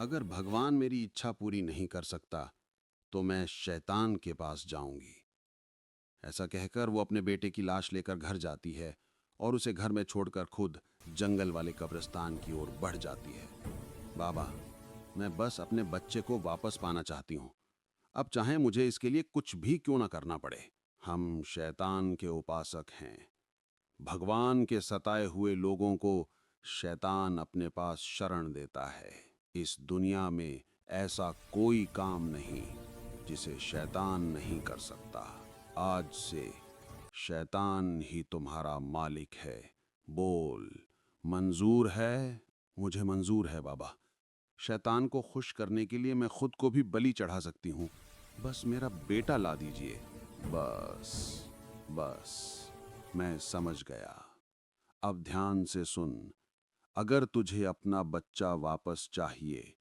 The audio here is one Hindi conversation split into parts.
अगर भगवान मेरी इच्छा पूरी नहीं कर सकता तो मैं शैतान के पास जाऊंगी। ऐसा कहकर वो अपने बेटे की लाश लेकर घर जाती है और उसे घर में छोड़कर खुद जंगल वाले कब्रिस्तान की ओर बढ़ जाती है। बाबा, मैं बस अपने बच्चे को वापस पाना चाहती हूँ। अब चाहे मुझे इसके लिए कुछ भी क्यों ना करना पड़े। हम शैतान के उपासक हैं। भगवान के सताए हुए लोगों को शैतान अपने पास शरण देता है। इस दुनिया में ऐसा कोई काम नहीं जिसे शैतान नहीं कर सकता। आज से शैतान ही तुम्हारा मालिक है। बोल, मंजूर है? मुझे मंजूर है बाबा। शैतान को खुश करने के लिए मैं खुद को भी बलि चढ़ा सकती हूँ। बस मेरा बेटा ला दीजिए। बस, बस, मैं समझ गया। अब ध्यान से सुन। अगर तुझे अपना बच्चा वापस चाहिए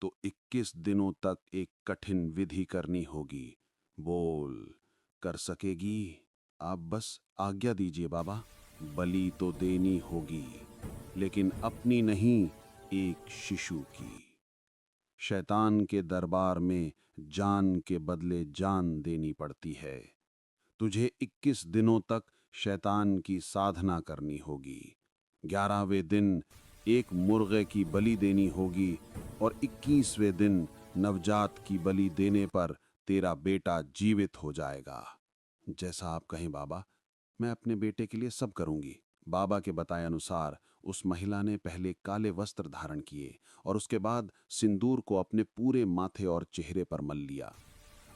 तो 21 दिनों तक एक कठिन विधि करनी होगी। बोल, कर सकेगी? आप बस आज्ञा दीजिए बाबा। बलि तो देनी होगी, लेकिन अपनी नहीं, एक शिशु की। शैतान के दरबार में जान के बदले जान देनी पड़ती है। तुझे 21 दिनों तक शैतान की साधना करनी होगी। 11वें दिन एक मुर्गे की बलि देनी होगी और 21वें दिन नवजात की बलि देने पर तेरा बेटा जीवित हो जाएगा। जैसा आप कहें बाबा, मैं अपने बेटे के लिए सब करूंगी। बाबा के बताए अनुसार उस महिला ने पहले काले वस्त्र धारण किए और उसके बाद सिंदूर को अपने पूरे माथे और चेहरे पर मल लिया।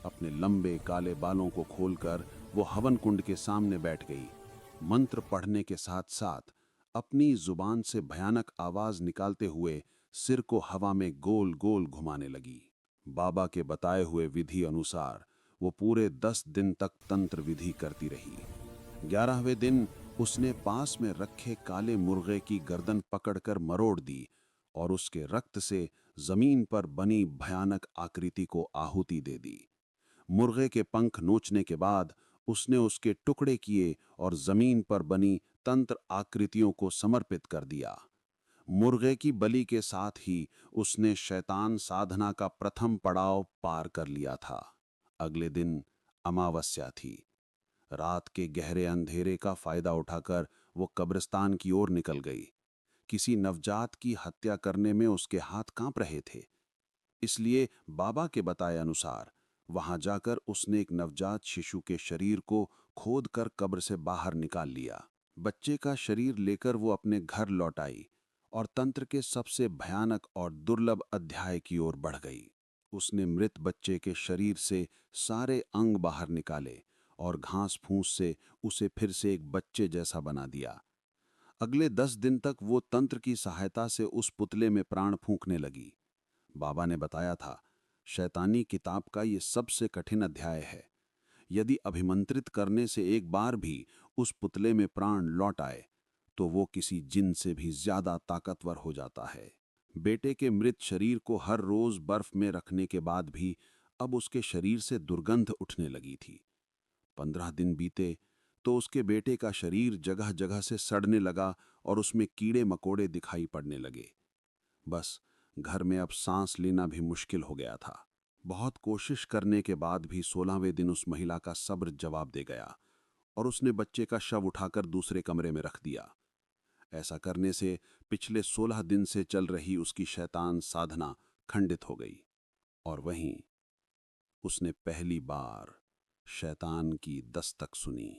अपने लंबे काले बालों को खोलकर वो हवन कुंड के सामने बैठ गई। मंत्र पढ़ने के साथ साथ अपनी जुबान से भयानक आवाज निकालते हुए सिर को हवा में गोल गोल घुमाने लगी। बाबा के बताए हुए विधि अनुसार वो पूरे 10 दिन तक तंत्र विधि करती रही। 11वें दिन उसने पास में रखे काले मुर्गे की गर्दन पकड़कर मरोड़ दी और उसके रक्त से जमीन पर बनी भयानक आकृति को आहुति दे दी। मुर्गे के पंख नोचने के बाद उसने उसके टुकड़े किए और जमीन पर बनी तंत्र आकृतियों को समर्पित कर दिया। मुर्गे की बलि के साथ ही उसने शैतान साधना का प्रथम पड़ाव पार कर लिया था। अगले दिन अमावस्या थी। रात के गहरे अंधेरे का फायदा उठाकर वो कब्रिस्तान की ओर निकल गई। किसी नवजात की हत्या करने में उसके हाथ कांप रहे थे, इसलिए बाबा के बताए अनुसार वहां जाकर उसने एक नवजात शिशु के शरीर को खोदकर कब्र से बाहर निकाल लिया। बच्चे का शरीर लेकर वो अपने घर लौट आई और तंत्र के सबसे भयानक और दुर्लभ अध्याय की ओर बढ़ गई। उसने मृत बच्चे के शरीर से सारे अंग बाहर निकाले और घास फूस से उसे फिर से एक बच्चे जैसा बना दिया। अगले 10 दिन तक वो तंत्र की सहायता से उस पुतले में प्राण फूंकने लगी। बाबा ने बताया था, शैतानी किताब का ये सबसे कठिन अध्याय है। यदि अभिमंत्रित करने से एक बार भी उस पुतले में प्राण लौट आए तो वो किसी जिन से भी ज्यादा ताकतवर हो जाता है। बेटे के मृत शरीर को हर रोज बर्फ में रखने के बाद भी अब उसके शरीर से दुर्गंध उठने लगी थी। 15 दिन बीते तो उसके बेटे का शरीर जगह जगह से सड़ने लगा और उसमें कीड़े मकोड़े दिखाई पड़ने लगे। बस घर में अब सांस लेना भी मुश्किल हो गया था। बहुत कोशिश करने के बाद भी 16वें दिन उस महिला का सब्र जवाब दे गया और उसने बच्चे का शव उठाकर दूसरे कमरे में रख दिया। ऐसा करने से पिछले 16 दिन से चल रही उसकी शैतान साधना खंडित हो गई और वहीं उसने पहली बार शैतान की दस्तक सुनी।